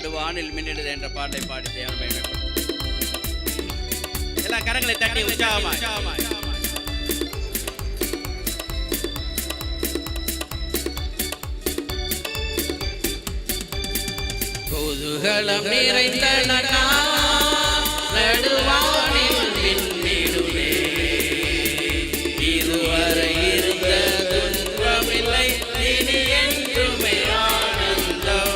நடுவானில் மின்னிடுது என்ற பாட்டை பாடி தேவன் மேன்மைப்படும். எல்லா கரங்களை தட்டி உற்சாகமாய் குதூகலம் நிறைந்த நடுவானில் மின்னிடுவே, இதுவரை இருந்த துன்பமில்லை இனி என்றுமே ஆனந்தம்.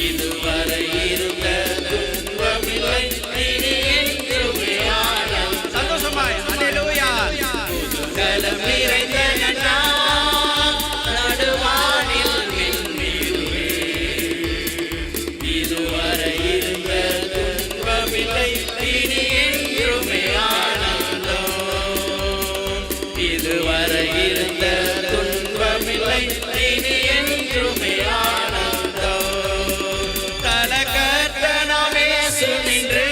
இதுவரை இருந்த துன்பமில்லை இனி என்றுமே ஆனந்தம். சந்தோஷமாய் அல்லேலூயா. குதூகலம் நிறைந்த நடுவானில் மின்னிடுவே, இதுவரை இருந்த துன்பமில்லை இனி என்றுமே ஆனந்தம். இதுவரை இருந்த துன்பமில்லை இனி என்றுமே ஆனந்தம். கலகர்த்தனாம் இயேசு நின்று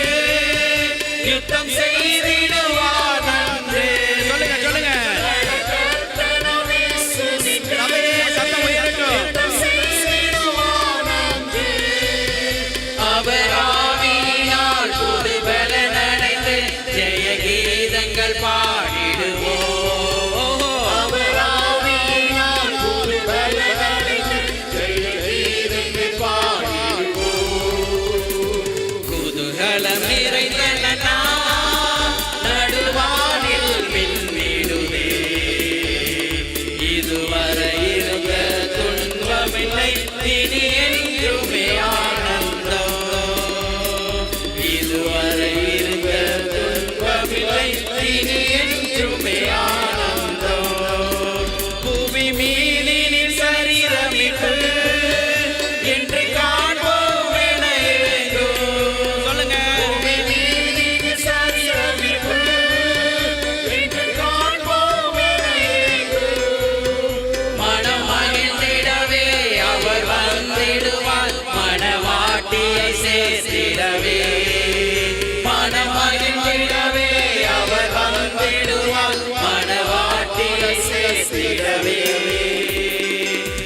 யுத்தம் செய்திடுவார் நன்றே. சொல்லுங்க சொல்லுங்க, சத்தம் உயரட்டும். அவர் ஆவியினால் புது பலன் அடைந்து ஜெய கீதங்கள் பாடிடுவோம். அவர் ஆவியினால் புது பலன் அடைந்து ஜெய கீதங்கள் பாடிடுவோம். குதூகலம் நிறைந்த நடுவானில் மின்னிடுவே, இதுவரை இருந்த துன்பமில்லை இனி என்றுமே ஆனந்தம். இதுவரை இருந்த துன்பமில்லை இனி என்றுமே ஆனந்தம். புவி மீதினில் சரீரமிட்டு என்று காண்போம் என எங்கும். சொல்லுங்க, புவி மீதினில் சரீரமிட்டு என்று காண்போம் என எங்கும். மனம் மகிழ்ந்திடவே அவர் வந்திடுவார், மணவாட்டியை சேர்த்திடவே. மனம் மகிழ்ந்திடவே அவர் வந்திடுவார், மணவாட்டியை சேர்த்திடவே.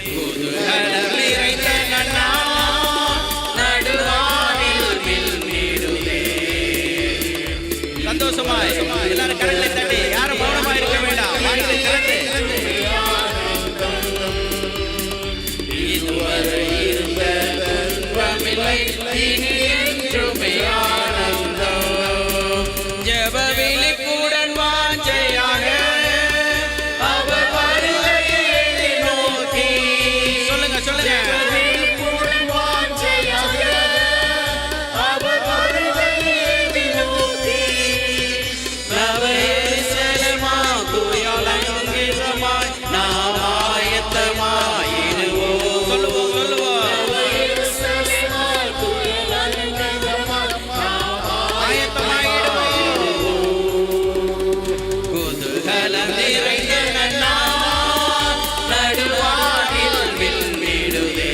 குதூகலம் நிறைந்த நடுவானில் மின்னிடுவே. சந்தோஷமாய் எல்லாரும் கரங்களை தட்டி, யாரும் மௌனமா இருக்க வேண்டாம். வாய்களை திறந்து, இதுவரை இருந்த துன்பமில்லை இனி என்றுமே ஆனந்தம். ஜெப விழிப்புடன் வாஞ்சையாக அவர் வருகையை நோக்கி. சொல்லுங்க சொல்லுங்க, விழிப்புடன் வாஞ்சையாக அவர் வருகையை நோக்கி. நவ எருசலேமாய் தூயலங்கிதமாய் நாம் ஆயத்தமாயிடுவோம். சொல்லுவோம் சொல்லுவோம், குதூகலம் நிறைந்த நடுவானில் மின்னிடுவே,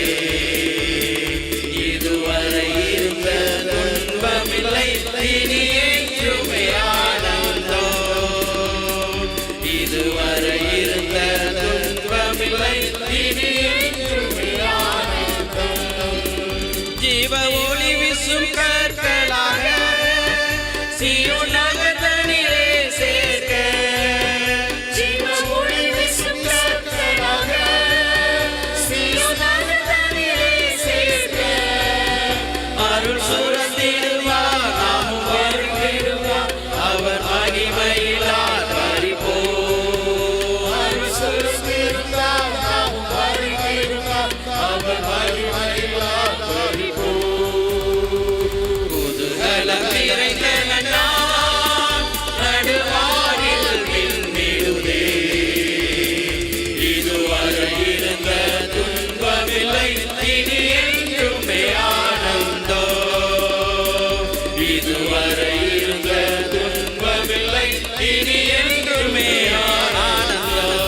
இதுவரை இருந்த துன்பமில்லை இனி என்றுமே ஆனந்தம். இதுவரை இருந்த துன்பமில்லை இனி என்றுமே ஆனந்தம். ஜீவ ஒளி வீசும் கற்களாக சீயோன் நகர்தனிலே சேர்க்க. ஜீவ ஒளி வீசும் கற்களாக சீயோன் நகர்தனிலே சேர்க்க. அருள் சுரந்திடுவார், நாமும் வருந்திடுவார், அவர் மகிமையிலார் பறிப்போம். அருள் சுரந்திடுவார், நாமும் வருந்திடுவார், அவர் மகிமையிலார் பறிப்போம். குதூகலம் நிறைந்த நடுவானில் மின்னிடுவே, இதுவரை இருந்த துன்பமில்லை இனி என்றுமே ஆனந்தம். இதுவரை இருந்த துன்பமில்லை இனி என்றுமே ஆனந்தம்.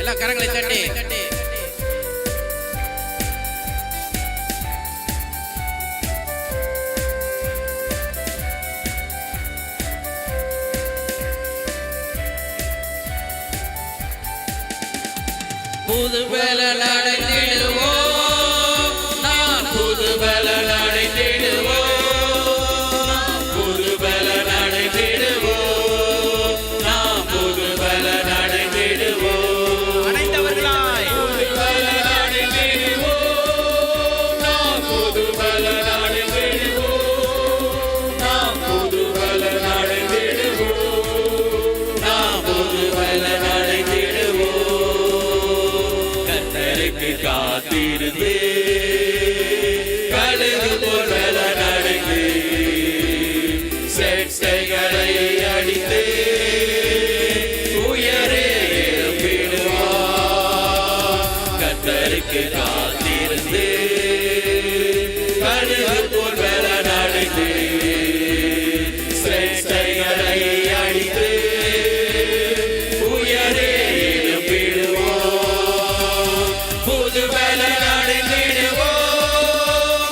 எல்லா கரங்களை தட்டி புது பலன் அடைந்திடுவோம், நாம் புது பலன் அடைந்திடுவோம், புது பலன் அடைந்திடுவோம், நாம் புது பலன் அடைந்திடுவோம். அடைந்தவர்களாய் புது பலன் அடைந்திடுவோம், நாம் புது பலன் அடைந்திடுவோம், நாம் புது பலன் அடைந்திடுவோம், நாம் புது பலன் அடைந்திடுவோம். கர்த்தருக்கு காத்திருந்து கழுகு போல் பலன் அடைந்து செட்டைகளை அடித்து உயரே எழுப்பிடுவார். கர்த்தருக்கு காத்திருந்து கழுகு போல் பலன் அடைந்து செட்டைகளை அடித்து உயரே எழுப்பிடுவார். புது பலன் அடைந்திடுவோம்,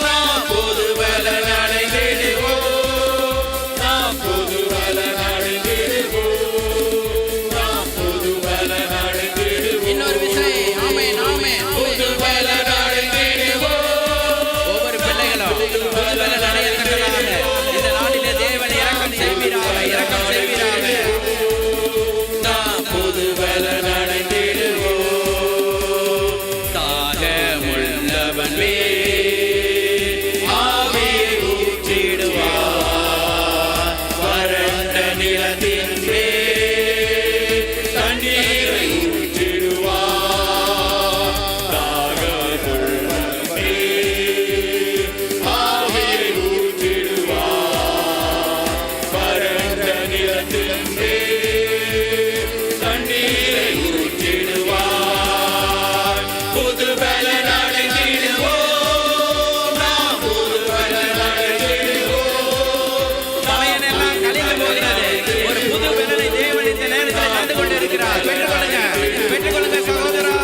நாம் புது பலன் அடைந்திடுவோம், நாம் புது பலன் அடைந்திடுவோம், நாம் புது பலன் அடைந்திடுவோம். இன்னொரு விசை ஆமென் ஆமென். புது பலன் அடைந்திடுவோம். ஒவ்வொரு பிள்ளைகளும் புது பலன் அடையத்தக்கதாக இந்த நாளிலே தேவன் இரக்கம் செய்வீராக, இரக்கம் செய்வீராக. நாம் புது பலன் அடைந்திடுவோம். தாகமுள்ளவன் மேல் ஆவியை ஊற்றிடுவார், வறண்ட நிலத்தின் மேல் தண்ணீரை ஊற்றிடுவார். தாகமுள்ளவன் மேல் ஆவியை ஊற்றிடுவார், வறண்ட நிலத்தின் மேல் தண்ணீரை ஊற்றிடுவார். புது பலன் அடைந்திடுவோம், நாம் புது பலன் அடைந்திடுவோம். சமயமெல்லாம் கழிந்து போகிறது. ஒரு புது பலனை தேவன் இந்த நேரத்தில் தந்து கொண்டிருக்கிறார். பெற்றுக்கொள்ளுங்க, பெற்றுக்கொள்ளுங்க சகோதரா.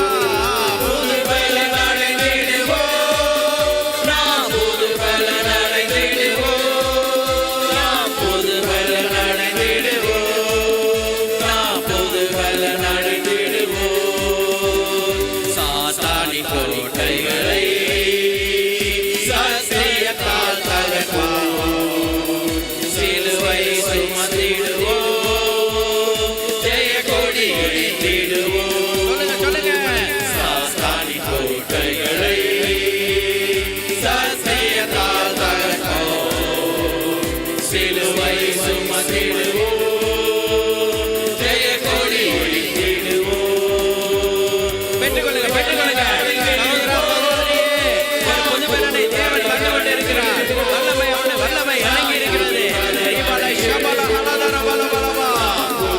புது பலன் அடைந்திடுவோம், நாம் புது பலன் அடைந்திடுவோம், நாம் புது பலன் அடைந்திடுவோம், நாம் புது பலன் அடைந்திடுவோம். சாத்தானின் கோட்டைகளை சத்தியத்தால் தகர்ப்போம், சிலுவை சுமந்திடுவோம், ஜெய கொடி ஏந்திடுவோம். சாத்தானின் கோட்டைகளை சத்தியத்தால் தகர்ப்போம், சிலுவை சுமந்திடுவோம், ஜெய கொடி ஏந்திடுவோம். பெற்றுக்கொள்ளுங்க, பெற்றுக்கொள்ளுங்க சகோதரா, சகோதரியே. ஒரு புது பலனை தேவன் தந்து கொண்டிருக்கிறார். வல்லமையான வல்லமை இறங்கி இருக்கிறது. தீபாலை ஷபல ஹலதர பல பலவா,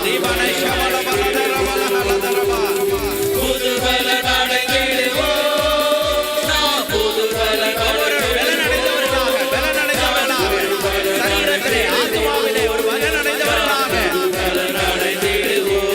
தீபாலை ஷபல பலதர பல ஹலதரவா. புது பலன் அடைந்திடுவோம், நாம் புது பலன் பலன் அடைந்தவர்களாக, பலன் அடைந்தவர்களாக, சரீரத்திலே ஆத்மாவிலே ஒரு பலன் அடைந்தவர்களாக பலன் அடைந்திடுவோம்.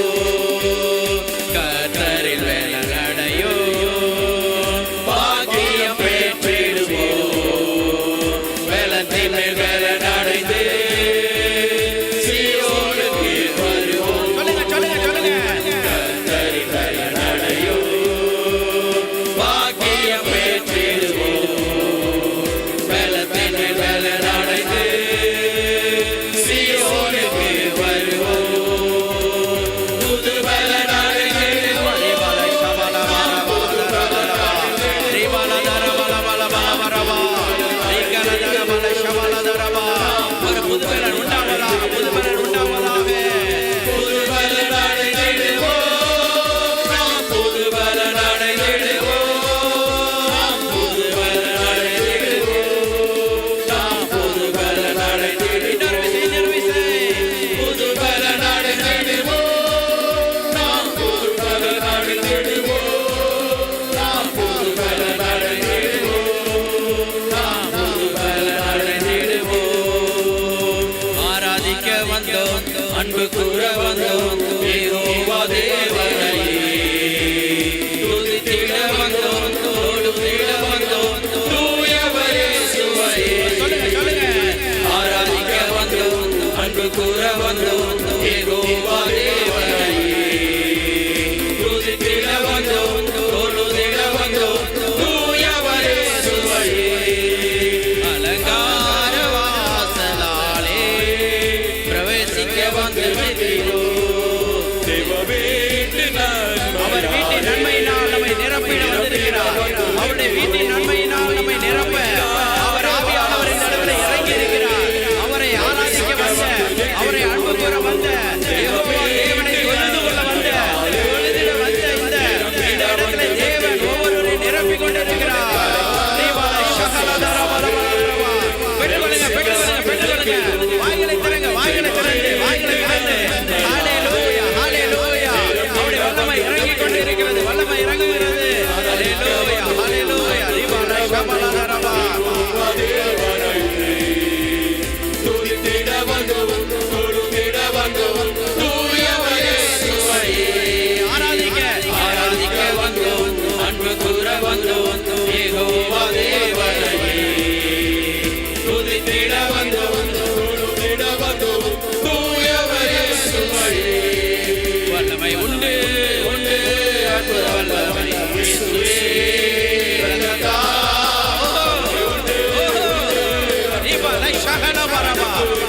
ரகல பரமா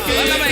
வல்லமை